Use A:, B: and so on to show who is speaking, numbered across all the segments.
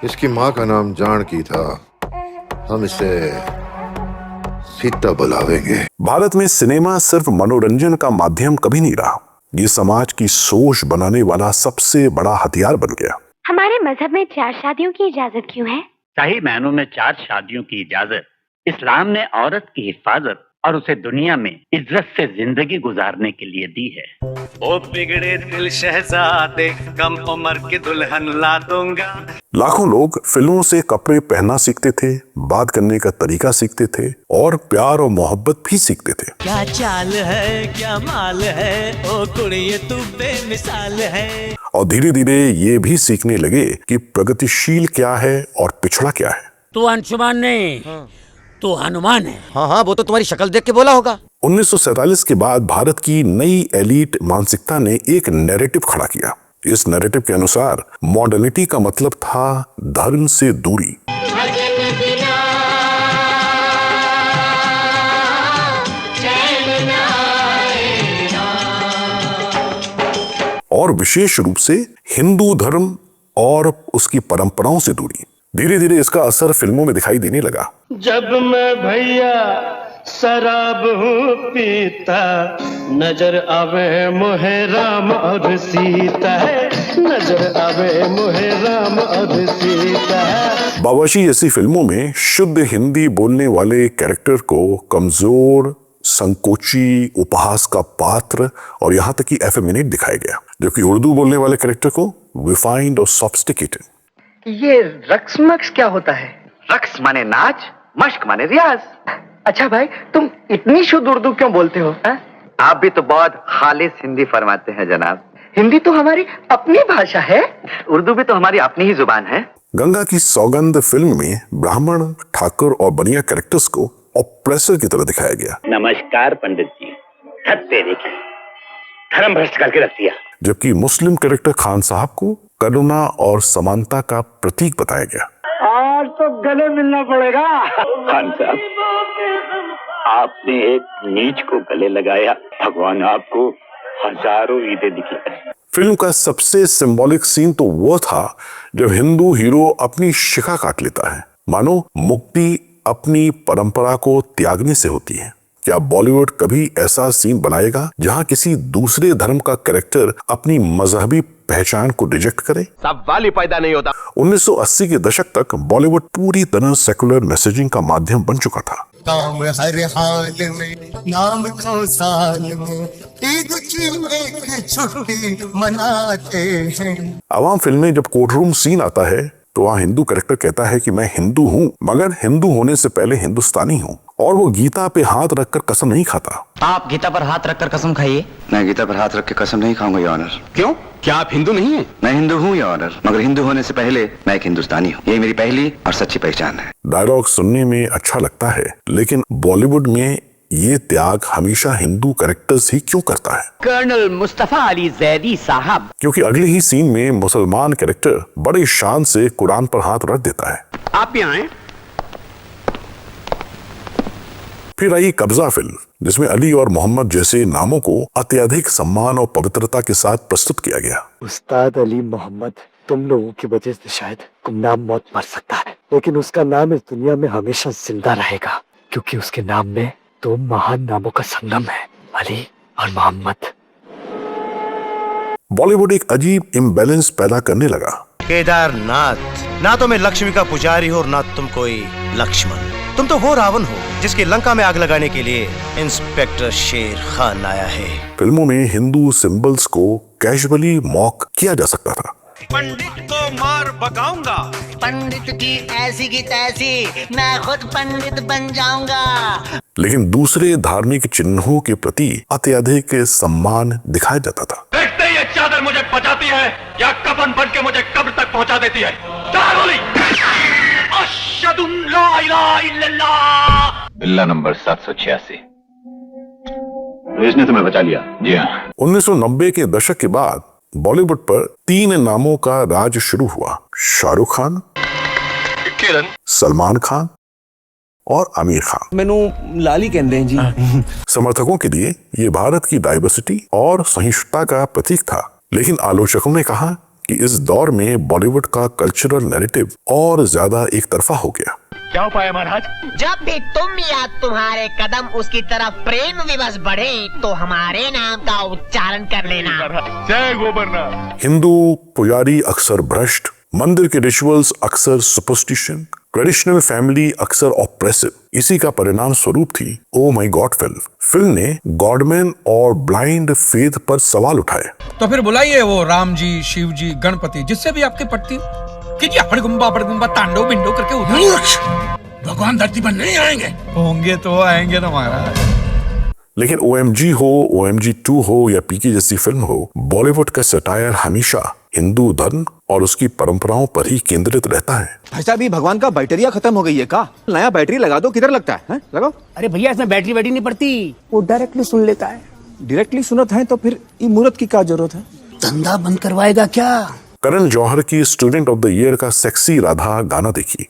A: इसकी माँ का नाम जानकी था। हम इसे सीता बुलावेंगे।
B: भारत में सिनेमा सिर्फ मनोरंजन का माध्यम कभी नहीं रहा, ये समाज की सोच बनाने वाला सबसे बड़ा हथियार बन गया।
C: हमारे मजहब में 4 शादियों की इजाजत क्यों है?
D: सही मायनों में 4 शादियों की इजाजत इस्लाम ने औरत की हिफाजत और उसे दुनिया में इज्जत से जिंदगी गुजारने के लिए दी है।
E: ओ बिगड़े दिल शहजादे, कम उम्र की दुल्हन ला दूंगा।
B: लाखों लोग फिल्मों से कपड़े पहनना सीखते थे, बात करने का तरीका सीखते थे और प्यार और मोहब्बत भी सीखते थे।
E: क्या चाल है, क्या माल है, ओ कुड़िए तू बेमिसाल है।
B: और धीरे धीरे ये भी सीखने लगे कि प्रगतिशील क्या है और पिछड़ा क्या है।
F: तू अंशुमान नहीं, तू हनुमान है।
G: हाँ, वो तो तुम्हारी शक्ल देख के बोला होगा।
B: 1947 के बाद भारत की नई एलीट मानसिकता ने एक नैरेटिव खड़ा किया। इस नैरेटिव के अनुसार मॉडर्निटी का मतलब था धर्म से दूरी। और विशेष रूप से हिंदू धर्म और उसकी परंपराओं से दूरी। धीरे धीरे इसका असर फिल्मों में दिखाई देने लगा।
H: जब मैं भैया शराब हूँ पीता, नजर आवे मोहे राम और सीता है, नजर आवे मोहे राम और सीता है।
B: बावर्ची जैसी फिल्मों में शुद्ध हिंदी बोलने वाले कैरेक्टर को कमजोर, संकोची, उपहास का पात्र और यहाँ तक कि एफेमिनेट दिखाया गया, जबकि उर्दू बोलने वाले कैरेक्टर को रिफाइंड और सोफिस्टिकेटेड।
I: ये रक्स मक्स क्या होता है?
D: रक्स माने नाच, मश्क माने रियाज।
I: अच्छा भाई, तुम इतनी शुद्ध उर्दू क्यों बोलते हो?
D: आप भी तो बहुत खालिस हिंदी फरमाते हैं जनाब।
I: हिंदी तो हमारी अपनी भाषा है।
D: उर्दू भी तो हमारी अपनी ही जुबान है।
B: गंगा की सौगंध फिल्म में ब्राह्मण, ठाकुर और बनिया कैरेक्टर्स को ऑप्रेसर की तरह दिखाया गया।
D: नमस्कार पंडित जी, तेरे की धर्म भ्रष्ट करके रख दिया।
B: जबकि मुस्लिम कैरेक्टर खान साहब को करुणा और समानता का प्रतीक बताया गया।
H: आज तो गले मिलना पड़ेगा।
D: खान साहब, आपने एक नीच को गले लगाया, भगवान आपको हजारों ईदे दिखलाई।
B: फिल्म का सबसे सिंबॉलिक सीन तो वो था जब हिंदू हीरो अपनी शिखा काट लेता है, मानो मुक्ति अपनी परंपरा को त्यागने से होती है। क्या बॉलीवुड कभी ऐसा सीन बनाएगा जहां किसी दूसरे धर्म का कैरेक्टर अपनी मजहबी पहचान को रिजेक्ट करे?
G: सवाल ही पैदा नहीं होता।
B: 1980 के दशक तक बॉलीवुड पूरी तरह सेकुलर मैसेजिंग का माध्यम बन चुका था।
J: काम हर हाल में, नाम को साल में, ईद की एक छुट्टी मनाते हैं।
B: आवाम फिल्म में जब कोर्टरूम सीन आता है तो वहाँ हिंदू कैरेक्टर कहता है कि मैं हिंदू हूँ, मगर हिंदू होने से पहले हिंदुस्तानी हूँ। और वो गीता पे हाथ रखकर कसम नहीं खाता।
G: आप गीता पर हाथ रखकर कसम खाइए।
D: मैं गीता पर हाथ रख के कसम नहीं खाऊंगा, योर ऑनर।
G: क्यों? क्या आप हिंदू नहीं हैं?
D: मैं हिंदू हूँ योर ऑनर, मगर हिंदू होने से पहले मैं एक हिंदुस्तानी हूँ। यही मेरी पहली और सच्ची पहचान है।
B: डायलॉग सुनने में अच्छा लगता है, लेकिन बॉलीवुड में ये त्याग हमेशा हिंदू कैरेक्टर्स ही क्यों करता है?
F: कर्नल मुस्तफा अली जैदी साहब।
B: क्योंकि अगले ही सीन में मुसलमान कैरेक्टर बड़े शान से कुरान पर हाथ रख देता है।
F: आप भी आए।
B: फिर आई कब्जा फिल्म, जिसमें अली और मोहम्मद जैसे नामों को अत्यधिक सम्मान और पवित्रता के साथ प्रस्तुत किया गया।
H: उस्ताद अली मोहम्मद, तुम लोगों की वजह से शायद गुमनाम मौत मर सकता है, लेकिन उसका नाम इस दुनिया में हमेशा जिंदा रहेगा, क्योंकि उसके नाम में 2 महान नामों का संगम है, अली और मोहम्मद।
B: बॉलीवुड एक अजीब इम्बैलेंस पैदा करने लगा।
E: केदारनाथ, ना तो मैं लक्ष्मी का पुजारी हूँ और ना तुम कोई लक्ष्मण। तुम तो वो रावण हो जिसकी लंका में आग लगाने के लिए इंस्पेक्टर शेर खान आया है।
B: फिल्मों में हिंदू सिंबल्स को कैजुअली मॉक किया जा सकता था।
E: पंडित को मार भगाऊंगा,
K: पंडित की ऐसी की तैसी, मैं खुद पंडित बन जाऊंगा।
B: लेकिन दूसरे धार्मिक चिन्हों के प्रति अत्यधिक सम्मान दिखाया जाता था।
E: देखते ही ये चादर मुझे बचाती है या कफन बन के मुझे कब्र तक पहुंचा देती है। अशहदु ला इलाहा इल्लल्लाह।
D: बिल्ला नंबर 786। इसने तुम्हें बचा लिया। जी हाँ।
B: 1990 के दशक के बाद बॉलीवुड पर 3 नामों का राज शुरू हुआ। शाहरुख खान,
E: किरण,
B: सलमान खान और आमिर खान।
G: मैनू लाली कहते हैं जी।
B: समर्थकों के लिए ये भारत की डाइवर्सिटी और सहिष्णुता का प्रतीक था, लेकिन आलोचकों ने कहा कि इस दौर में बॉलीवुड का कल्चरल नैरेटिव और ज्यादा एक तरफा हो गया।
G: क्या उपाय है महाराज?
K: जब भी तुम या तुम्हारे कदम उसकी तरफ प्रेम विवश बढ़े तो हमारे नाम का उच्चारण कर लेना।
G: जय गोबरनाथ।
B: हिंदू पुजारी अक्सर भ्रष्ट, मंदिर के रिचुअल्स अक्सर सुपरस्टिशन, ट्रेडिशनल फैमिली अक्सर ऑप्रेसिव। इसी का परिणाम स्वरूप थी oh my God film. Film ने गॉडमैन और ब्लाइंड फेथ पर सवाल उठाए।
L: तो फिर बुलाइए वो राम जी, शिव जी, गणपति, जिससे भी आपकी पट्टी कीजिए, अड़गुम्बा तांडव बिंडो करके उधर।
F: भगवान धरती पर नहीं आएंगे।
L: होंगे तो आएंगे ना महाराज।
B: लेकिन OMG हो, OMG 2 हो या पीके जैसी फिल्म हो, बॉलीवुड का सटायर हमेशा हिंदू धर्म और उसकी परंपराओं पर ही केंद्रित रहता है।
G: भाई साहब, भगवान का बैटरिया खत्म हो गई है का? नया बैटरी लगा दो। किधर लगता है? लगाओ।
F: अरे भैया इसमें बैटरी नहीं पड़ती,
G: वो डायरेक्टली सुन लेता है। डायरेक्टली सुनत है तो फिर ये मूर्त की क्या जरूरत है?
F: धंधा बंद करवाएगा क्या?
B: करण जौहर की स्टूडेंट ऑफ द ईयर का सेक्सी राधा गाना देखिए।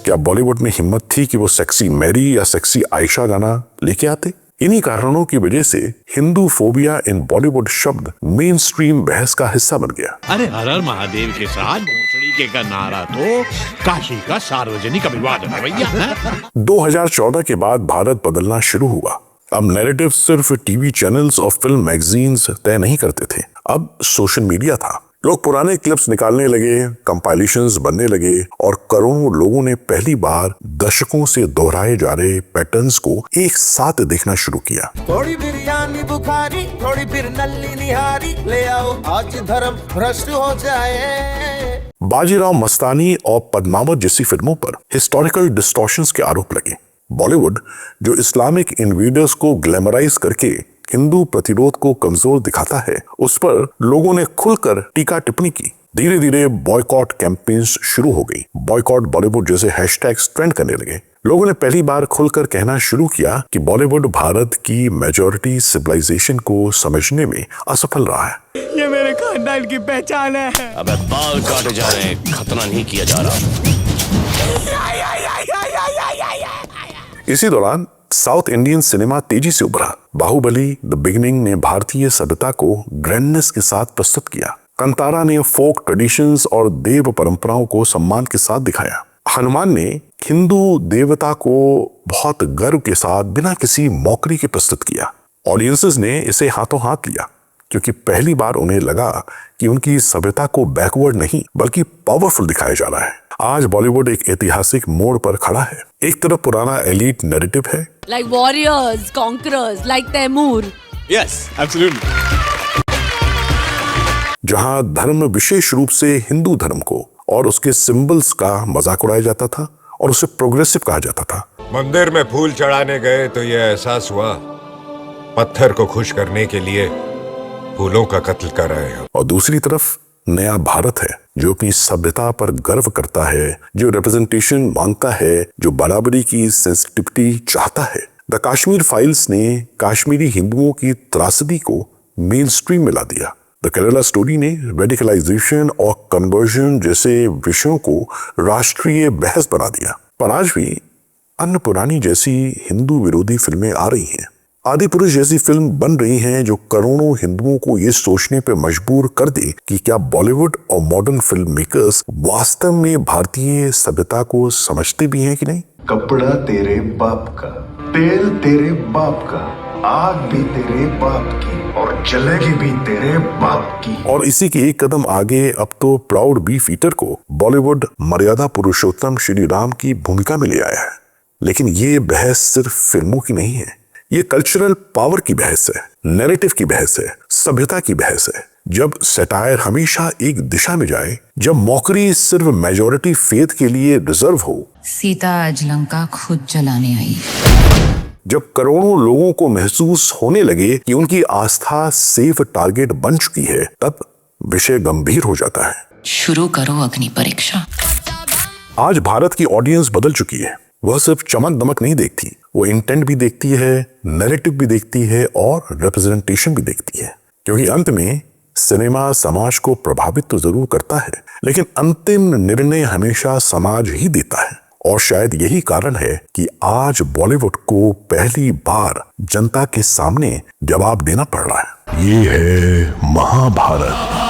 B: क्या बॉलीवुड में हिम्मत थी कि वो सेक्सी मैरी या सेक्सी आयशा गाना लेके आते? इन्हीं कारणों की वजह से हिंदू फोबिया इन बॉलीवुड शब्द मेन स्ट्रीम बहस का हिस्सा बन गया।
F: अरे हर हर महादेव के साथ भोसड़ी के का नारा तो काशी का सार्वजनिक अभिवादन है भैया।
B: 2014 के बाद भारत बदलना शुरू हुआ। अब नैरेटिव सिर्फ टीवी चैनल्स और फिल्म मैगजीन्स तय नहीं करते थे, अब सोशल मीडिया था। लोग पुराने क्लिप्स निकालने लगे, कंपाइलेशंस बनने लगे और करोड़ों लोगों ने पहली बार दशकों से दोहराए जा रहे पैटर्न्स को एक साथ देखना शुरू किया।
J: थोड़ी बिरयानी बुखारी, थोड़ी फिर नल्ली निहारी, ले आओ आज धर्म भ्रष्ट हो जाए।
B: बाजीराव मस्तानी और पद्मावत जैसी फिल्मों पर हिस्टोरिकल डिस्टॉर्शंस के आरोप लगे। बॉलीवुड जो इस्लामिक इन्वेडर्स को ग्लैमराइज करके हिंदू प्रतिरोध को कमजोर दिखाता है, उस पर लोगों ने खुलकर टीका टिप्पणी की। धीरे धीरे बॉयकॉट कैंपेन्स शुरू हो गई। बॉयकॉट बॉलीवुड जैसे हैशटैग्स ट्रेंड करने लगे। लोगों ने पहली बार खुलकर कहना शुरू किया कि बॉलीवुड भारत की मेजॉरिटी सिविलाइजेशन को समझने में असफल रहा है।
J: ये मेरे खानदान की पहचान है।
E: अबे बाल काटे जा रहे हैं, खतना नहीं किया जा रहा।
B: इसी दौरान साउथ इंडियन सिनेमा तेजी से उभरा। बाहुबली द बिगिनिंग ने भारतीय सभ्यता को ग्रैंडनेस के साथ प्रस्तुत किया। कंतारा ने फोक ट्रेडिशंस और देव परंपराओं को सम्मान के साथ दिखाया। हनुमान ने हिंदू देवता को बहुत गर्व के साथ बिना किसी मौकरी के प्रस्तुत किया। ऑडियंसेस ने इसे हाथों हाथ लिया क्योंकि पहली बार उन्हें लगा कि उनकी सभ्यता को बैकवर्ड नहीं बल्कि पावरफुल दिखाया जा रहा है। आज बॉलीवुड एक ऐतिहासिक मोड़ पर खड़ा है। एक तरफ पुराना एलीट नैरेटिव है,
M: like warriors, conquerors, like Timur.
G: Yes, absolutely.
B: जहां धर्म विशेष रूप से हिंदू धर्म को और उसके सिंबल्स का मजाक उड़ाया जाता था और उसे प्रोग्रेसिव कहा जाता था।
N: मंदिर में फूल चढ़ाने गए तो यह एहसास हुआ पत्थर को खुश करने के लिए फूलों का कत्ल कर रहे हैं।
B: और दूसरी तरफ नया भारत है जो अपनी सभ्यता पर गर्व करता है, जो रिप्रेजेंटेशन मांगता है, जो बराबरी की सेंसिटिविटी चाहता है। द कश्मीर फाइल्स ने कश्मीरी हिंदुओं की त्रासदी को मेन स्ट्रीम में ला दिया। द केरला स्टोरी ने रेडिकलाइजेशन और कन्वर्जन जैसे विषयों को राष्ट्रीय बहस बना दिया। पर आज भी अन्नपूर्णी जैसी हिंदू विरोधी फिल्में आ रही हैं। आदिपुरुष जैसी फिल्म बन रही हैं जो करोड़ों हिंदुओं को ये सोचने पर मजबूर कर दे कि क्या बॉलीवुड और मॉडर्न फिल्म मेकर्स वास्तव में भारतीय सभ्यता को समझते भी हैं कि नहीं।
O: कपड़ा तेरे बाप का, तेल तेरे बाप का, आग भी तेरे बाप की और जलेगी भी तेरे बाप की।
B: और इसी के एक कदम आगे अब तो प्राउड बीफ ईटर को बॉलीवुड मर्यादा पुरुषोत्तम श्री राम की भूमिका में ले आया है। लेकिन ये बहस सिर्फ फिल्मों की नहीं है, ये कल्चरल पावर की बहस है, नैरेटिव की बहस है, सभ्यता की बहस है। जब सटायर हमेशा एक दिशा में जाए, जब मौकरी सिर्फ मेजॉरिटी फेथ के लिए रिजर्व हो।
M: सीता आज लंका खुद जलाने आई।
B: जब करोड़ों लोगों को महसूस होने लगे कि उनकी आस्था सेफ टारगेट बन चुकी है, तब विषय गंभीर हो जाता है।
M: शुरू करो अग्नि परीक्षा।
B: आज भारत की ऑडियंस बदल चुकी है। वह सिर्फ चमक दमक नहीं देखती, वो इंटेंट भी देखती है, नैरेटिव भी देखती है और रिप्रेजेंटेशन भी देखती है। क्योंकि अंत में सिनेमा समाज को प्रभावित तो जरूर करता है, लेकिन अंतिम निर्णय हमेशा समाज ही देता है। और शायद यही कारण है कि आज बॉलीवुड को पहली बार जनता के सामने जवाब देना पड़ रहा है। ये है महाभारत।